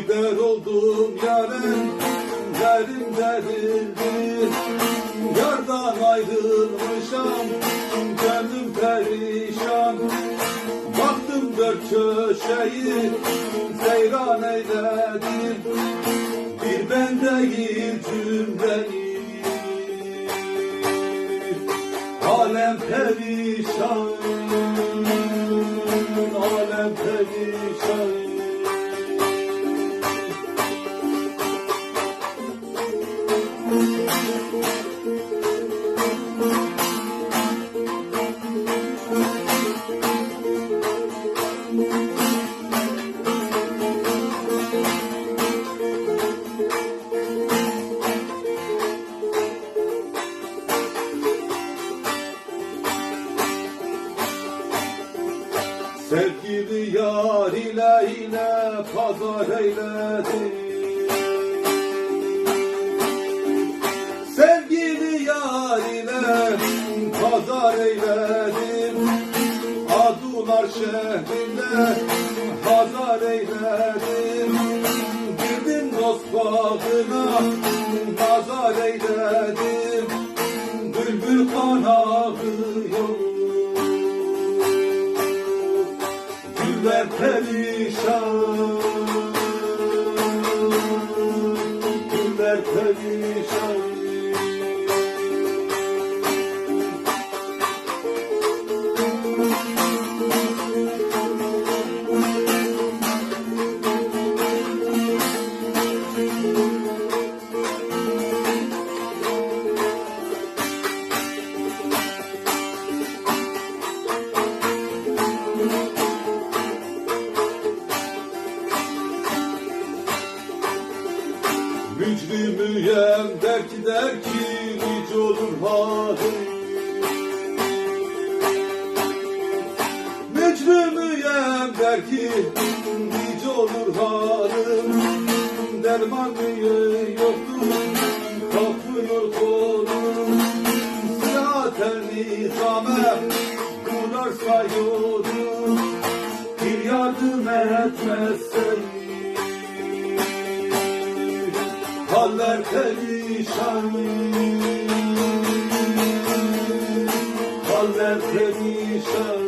Biber oldum yarın, derim derildi. Yardan ayrılmışam, gönlüm perişan. Baktım dört köşeyi, seyran eyledim. Bir ben değil cümleyi, alem perişan, alem perişan. Sevgili yar ile pazar eyledim. Sevgili yar ile pazar eyledim. Adular şehrinde pazar eyledim. Girdim dost bağına nazar eyledim. Bülbül kan ağlıyor, güller perişan, güller perişan. Mücrimüyem der ki nice olur halim. Mücrimüyem der ki nice olur halim. Dermanı yoktur, kapıyor kolum. Sıraten nizame bularsa yolum. Bir yardım etmezsen haller perişan, haller perişan.